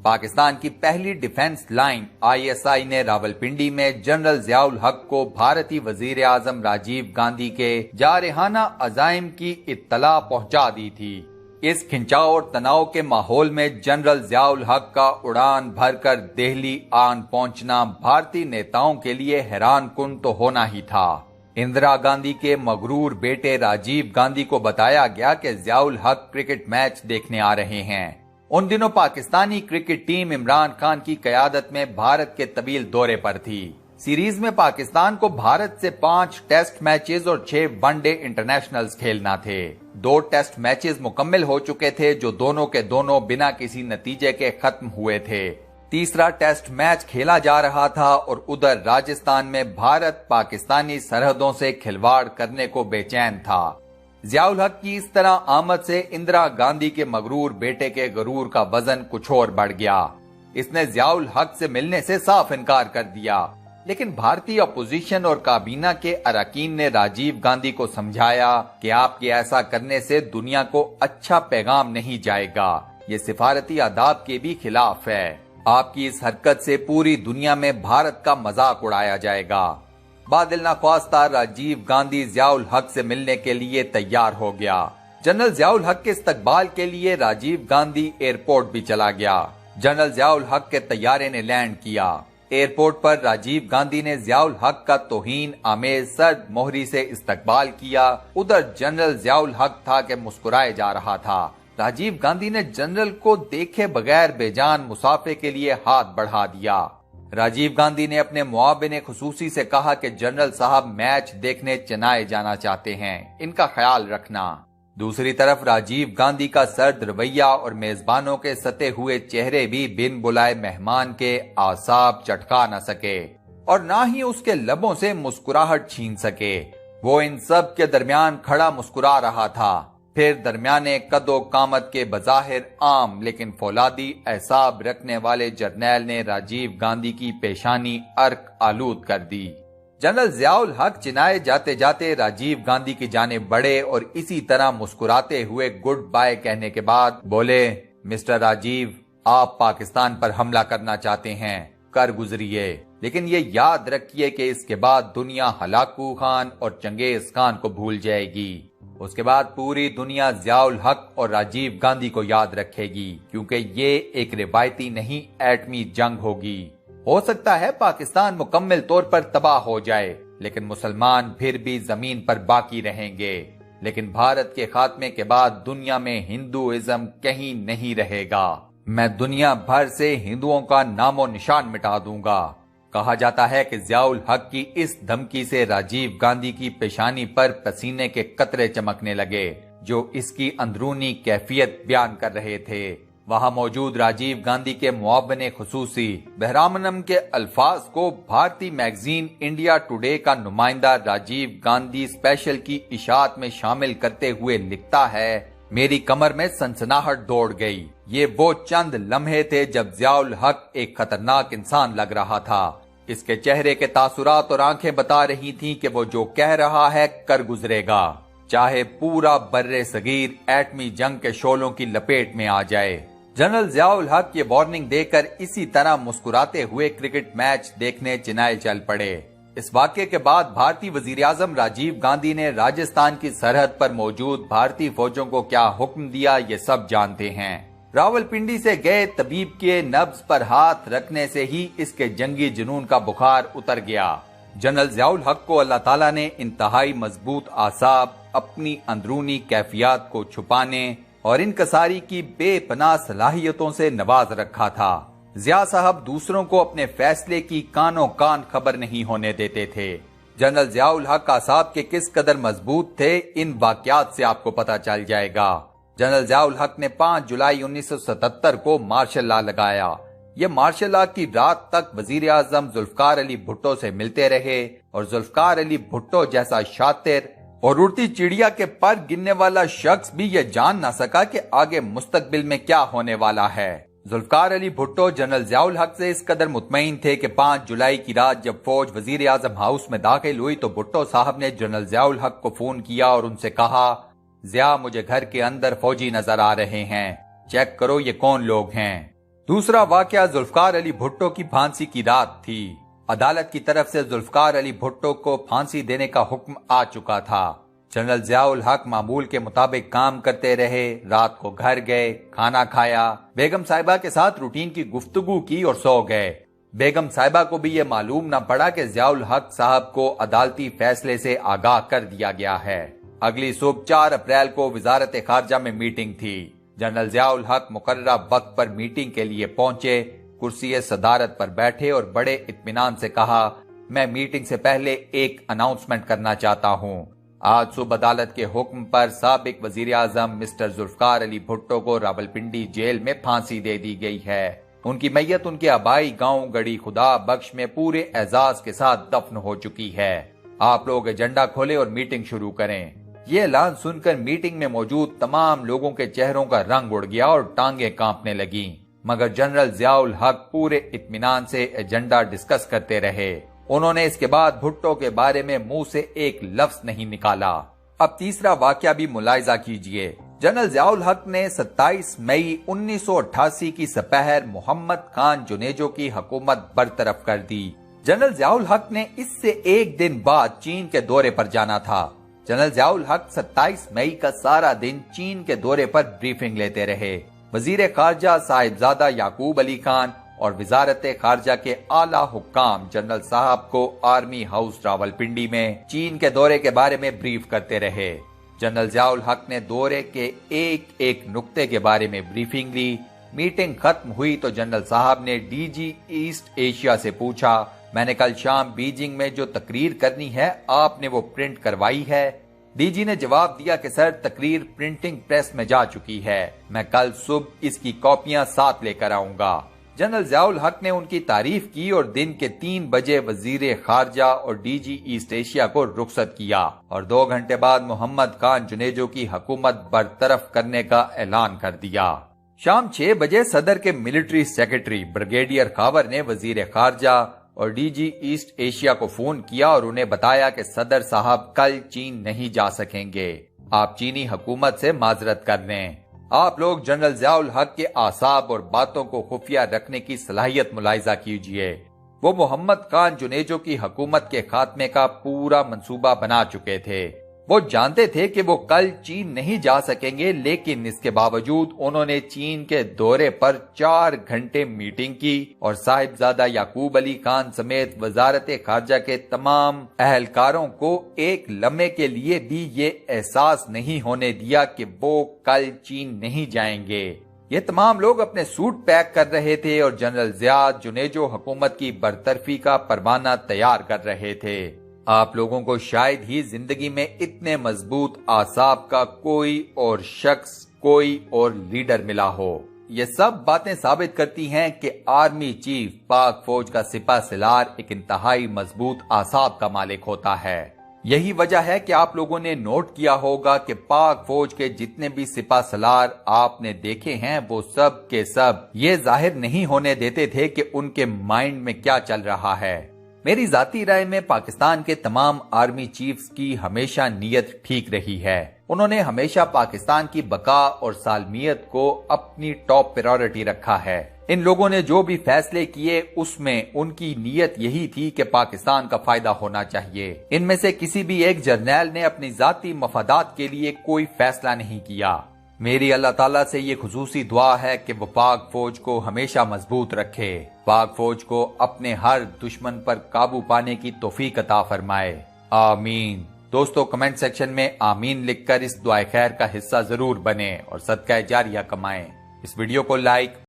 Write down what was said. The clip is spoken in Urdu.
پاکستان کی پہلی ڈیفنس لائن ISI نے راولپنڈی میں جنرل ضیاء الحق کو بھارتی وزیر اعظم راجیو گاندھی کے جارحانہ عزائم کی اطلاع پہنچا دی تھی۔ اس کھنچاؤ اور تناؤ کے ماحول میں جنرل ضیاء الحق کا اڑان بھر کر دہلی آن پہنچنا بھارتی نیتاؤں کے لیے حیران کن تو ہونا ہی تھا۔ اندرا گاندھی کے مغرور بیٹے راجیو گاندھی کو بتایا گیا کہ ضیاء الحق کرکٹ میچ دیکھنے آ رہے ہیں۔ ان دنوں پاکستانی کرکٹ ٹیم عمران خان کی قیادت میں بھارت کے طویل دورے پر تھی۔ سیریز میں پاکستان کو بھارت سے 5 ٹیسٹ میچز اور 6 ون ڈے انٹرنیشنلز کھیلنا تھے۔ 2 ٹیسٹ میچز مکمل ہو چکے تھے جو دونوں کے دونوں بنا کسی نتیجے کے ختم ہوئے تھے۔ تیسرا ٹیسٹ میچ کھیلا جا رہا تھا اور ادھر راجستھان میں بھارت پاکستانی سرحدوں سے کھلواڑ کرنے کو بے چین تھا۔ ضیاء الحق کی اس طرح آمد سے اندرا گاندھی کے مغرور بیٹے کے غرور کا وزن کچھ اور بڑھ گیا۔ اس نے ضیاء الحق سے ملنے سے صاف انکار کر دیا، لیکن بھارتی اپوزیشن اور کابینہ کے اراکین نے راجیو گاندھی کو سمجھایا کہ آپ کے ایسا کرنے سے دنیا کو اچھا پیغام نہیں جائے گا، یہ سفارتی آداب کے بھی خلاف ہے۔ آپ کی اس حرکت سے پوری دنیا میں بھارت کا مذاق اڑایا جائے گا۔ بادل نخواستہ راجیو گاندھی ضیاء الحق سے ملنے کے لیے تیار ہو گیا۔ جنرل ضیاء الحق کے استقبال کے لیے راجیو گاندھی ایئرپورٹ بھی چلا گیا۔ جنرل ضیاء الحق کے طیارے نے لینڈ کیا۔ ایئرپورٹ پر راجیو گاندھی نے ضیاء الحق کا توہین آمیز سرد مہری سے استقبال کیا۔ ادھر جنرل ضیاء الحق تھا کہ مسکرائے جا رہا تھا۔ راجیو گاندھی نے جنرل کو دیکھے بغیر بے جان مسافے کے لیے ہاتھ بڑھا دیا۔ راجیو گاندھی نے اپنے معاون خصوصی سے کہا کہ جنرل صاحب میچ دیکھنے چنائے جانا چاہتے ہیں، ان کا خیال رکھنا۔ دوسری طرف راجیو گاندھی کا سرد رویہ اور میزبانوں کے ستے ہوئے چہرے بھی بن بلائے مہمان کے اعصاب چٹکا نہ سکے اور نہ ہی اس کے لبوں سے مسکراہٹ چھین سکے۔ وہ ان سب کے درمیان کھڑا مسکرا رہا تھا۔ پھر درمیانے قد و قامت کے بظاہر عام لیکن فولادی اعصاب رکھنے والے جرنیل نے راجیو گاندھی کی پیشانی عرق آلود کر دی۔ جنرل ضیاء الحق چنائے جاتے جاتے راجیو گاندھی کی جانب بڑھے اور اسی طرح مسکراتے ہوئے گڈ بائے کہنے کے بعد بولے، مسٹر راجیو، آپ پاکستان پر حملہ کرنا چاہتے ہیں، کر گزریے، لیکن یہ یاد رکھیے کہ اس کے بعد دنیا ہلاکو خان اور چنگیز خان کو بھول جائے گی۔ اس کے بعد پوری دنیا ضیاء الحق اور راجیو گاندھی کو یاد رکھے گی، کیونکہ یہ ایک روایتی نہیں ایٹمی جنگ ہوگی۔ ہو سکتا ہے پاکستان مکمل طور پر تباہ ہو جائے، لیکن مسلمان پھر بھی زمین پر باقی رہیں گے۔ لیکن بھارت کے خاتمے کے بعد دنیا میں ہندوازم کہیں نہیں رہے گا۔ میں دنیا بھر سے ہندوؤں کا نام و نشان مٹا دوں گا۔ کہا جاتا ہے کہ ضیاء الحق کی اس دھمکی سے راجیو گاندھی کی پیشانی پر پسینے کے قطرے چمکنے لگے، جو اس کی اندرونی کیفیت بیان کر رہے تھے۔ وہاں موجود راجیو گاندھی کے معاون خصوصی بہرامنم کے الفاظ کو بھارتی میگزین انڈیا ٹوڈے کا نمائندہ راجیو گاندھی اسپیشل کی اشاعت میں شامل کرتے ہوئے لکھتا ہے، میری کمر میں سنسناہٹ دوڑ گئی۔ یہ وہ چند لمحے تھے جب ضیاء الحق ایک خطرناک انسان لگ رہا تھا۔ اس کے چہرے کے تاثرات اور آنکھیں بتا رہی تھیں کہ وہ جو کہہ رہا ہے کر گزرے گا، چاہے پورا بر صغیر ایٹمی جنگ کے شعلوں کی لپیٹ میں آ جائے۔ جنرل ضیاء الحق یہ وارننگ دے کر اسی طرح مسکراتے ہوئے کرکٹ میچ دیکھنے چنائے چل پڑے۔ اس واقعے کے بعد بھارتی وزیر اعظم راجیو گاندھی نے راجستھان کی سرحد پر موجود بھارتی فوجوں کو کیا حکم دیا یہ سب جانتے ہیں۔ راولپنڈی سے گئے طبیب کے نبض پر ہاتھ رکھنے سے ہی اس کے جنگی جنون کا بخار اتر گیا۔ جنرل ضیاء الحق کو اللہ تعالیٰ نے انتہائی مضبوط اعصاب، اپنی اندرونی کیفیات کو چھپانے اور انکساری کی بے پناہ صلاحیتوں سے نواز رکھا تھا۔ ضیاء صاحب دوسروں کو اپنے فیصلے کی کانوں کان خبر نہیں ہونے دیتے تھے۔ جنرل ضیاء الحق اعصاب کے کس قدر مضبوط تھے ان واقعات سے آپ کو پتہ چل جائے گا۔ جنرل ضیاء الحق نے 5 جولائی 1977 کو مارشل لا لگایا۔ یہ مارشل لا کی رات تک وزیر اعظم ذوالفقار علی بھٹو سے ملتے رہے اور ذوالفقار علی بھٹو جیسا شاطر اور اڑتی چڑیا کے پر گننے والا شخص بھی یہ جان نہ سکا کہ آگے مستقبل میں کیا ہونے والا ہے۔ ذوالفقار علی بھٹو جنرل ضیاء الحق سے اس قدر مطمئن تھے کہ 5 جولائی کی رات جب فوج وزیر اعظم ہاؤس میں داخل ہوئی تو بھٹو صاحب نے جنرل ضیاء الحق کو فون کیا اور ان سے کہا، ضیاء مجھے گھر کے اندر فوجی نظر آ رہے ہیں، چیک کرو یہ کون لوگ ہیں۔ دوسرا واقعہ ذوالفقار علی بھٹو کی پھانسی کی رات تھی۔ عدالت کی طرف سے ذوالفقار علی بھٹو کو پھانسی دینے کا حکم آ چکا تھا۔ جنرل ضیاء الحق معمول کے مطابق کام کرتے رہے، رات کو گھر گئے، کھانا کھایا، بیگم صاحبہ کے ساتھ روٹین کی گفتگو کی اور سو گئے۔ بیگم صاحبہ کو بھی یہ معلوم نہ پڑا کہ ضیاء الحق صاحب کو عدالتی فیصلے سے آگاہ کر دیا گیا ہے۔ اگلی صبح 4 اپریل کو وزارت خارجہ میں میٹنگ تھی۔ جنرل ضیاء الحق مقررہ وقت پر میٹنگ کے لیے پہنچے، کرسی صدارت پر بیٹھے اور بڑے اطمینان سے کہا، میں میٹنگ سے پہلے ایک اناؤنسمنٹ کرنا چاہتا ہوں۔ آج صبح عدالت کے حکم پر سابق وزیر اعظم مسٹر ذوالفقار علی بھٹو کو راولپنڈی جیل میں پھانسی دے دی گئی ہے۔ ان کی میت ان کے آبائی گاؤں گڑی خدا بخش میں پورے اعزاز کے ساتھ دفن ہو چکی ہے۔ آپ لوگ ایجنڈا کھولیں اور میٹنگ شروع کریں۔ یہ اعلان سن کر میٹنگ میں موجود تمام لوگوں کے چہروں کا رنگ اڑ گیا اور ٹانگیں کانپنے لگیں، مگر جنرل ضیاء الحق پورے اطمینان سے ایجنڈا ڈسکس کرتے رہے۔ انہوں نے اس کے بعد بھٹو کے بارے میں منہ سے ایک لفظ نہیں نکالا۔ اب تیسرا واقعہ بھی ملاحظہ کیجئے۔ جنرل ضیاء الحق نے 27 مئی 1988 کی سپہر محمد خان جنیجو کی حکومت برطرف کر دی۔ جنرل ضیاء الحق نے اس سے ایک دن بعد چین کے دورے پر جانا تھا۔ جنرل ضیاء الحق 27 مئی کا سارا دن چین کے دورے پر بریفنگ لیتے رہے۔ وزیر خارجہ صاحبزادہ یعقوب علی خان اور وزارت خارجہ کے اعلیٰ حکام جنرل صاحب کو آرمی ہاؤس راولپنڈی میں چین کے دورے کے بارے میں بریف کرتے رہے۔ جنرل ضیاء الحق نے دورے کے ایک ایک نقطے کے بارے میں بریفنگ لی۔ میٹنگ ختم ہوئی تو جنرل صاحب نے ڈی جی ایسٹ ایشیا سے پوچھا، میں نے کل شام بیجنگ میں جو تقریر کرنی ہے آپ نے وہ پرنٹ کروائی ہے؟ ڈی جی نے جواب دیا کہ سر تقریر پرنٹنگ پریس میں جا چکی ہے، میں کل صبح اس کی کاپیاں ساتھ لے کر آؤں گا۔ جنرل ضیاء الحق نے ان کی تعریف کی اور دن کے 3 بجے وزیر خارجہ اور ڈی جی ایسٹ ایشیا کو رخصت کیا اور 2 گھنٹے بعد محمد خان جنیجو کی حکومت برطرف کرنے کا اعلان کر دیا۔ شام 6 بجے صدر کے ملٹری سیکرٹری بریگیڈیئر خاور نے وزیر خارجہ اور ڈی جی ایسٹ ایشیا کو فون کیا اور انہیں بتایا کہ صدر صاحب کل چین نہیں جا سکیں گے، آپ چینی حکومت سے معذرت کر لیں۔ آپ لوگ جنرل ضیاء الحق کے اعصاب اور باتوں کو خفیہ رکھنے کی صلاحیت ملاحظہ کیجئے۔ وہ محمد خان جنیجو کی حکومت کے خاتمے کا پورا منصوبہ بنا چکے تھے۔ وہ جانتے تھے کہ وہ کل چین نہیں جا سکیں گے، لیکن اس کے باوجود انہوں نے چین کے دورے پر 4 گھنٹے میٹنگ کی اور صاحبزادہ یعقوب علی خان سمیت وزارت خارجہ کے تمام اہلکاروں کو ایک لمحے کے لیے بھی یہ احساس نہیں ہونے دیا کہ وہ کل چین نہیں جائیں گے۔ یہ تمام لوگ اپنے سوٹ پیک کر رہے تھے اور جنرل ضیاء جنیجو حکومت کی برطرفی کا پروانہ تیار کر رہے تھے۔ آپ لوگوں کو شاید ہی زندگی میں اتنے مضبوط اعصاب کا کوئی اور شخص، کوئی اور لیڈر ملا ہو۔ یہ سب باتیں ثابت کرتی ہیں کہ آرمی چیف پاک فوج کا سپہ سالار ایک انتہائی مضبوط اعصاب کا مالک ہوتا ہے۔ یہی وجہ ہے کہ آپ لوگوں نے نوٹ کیا ہوگا کہ پاک فوج کے جتنے بھی سپہ سالار آپ نے دیکھے ہیں وہ سب کے سب یہ ظاہر نہیں ہونے دیتے تھے کہ ان کے مائنڈ میں کیا چل رہا ہے۔ میری ذاتی رائے میں پاکستان کے تمام آرمی چیفز کی ہمیشہ نیت ٹھیک رہی ہے۔ انہوں نے ہمیشہ پاکستان کی بقا اور سالمیت کو اپنی ٹاپ پرائورٹی رکھا ہے۔ ان لوگوں نے جو بھی فیصلے کیے اس میں ان کی نیت یہی تھی کہ پاکستان کا فائدہ ہونا چاہیے۔ ان میں سے کسی بھی ایک جرنیل نے اپنی ذاتی مفادات کے لیے کوئی فیصلہ نہیں کیا۔ میری اللہ تعالیٰ سے یہ خصوصی دعا ہے کہ وہ پاک فوج کو ہمیشہ مضبوط رکھے، پاک فوج کو اپنے ہر دشمن پر قابو پانے کی توفیق عطا فرمائے، آمین۔ دوستو کمنٹ سیکشن میں آمین لکھ کر اس دعائے خیر کا حصہ ضرور بنیں اور صدقہ جاریہ کمائیں۔ اس ویڈیو کو لائک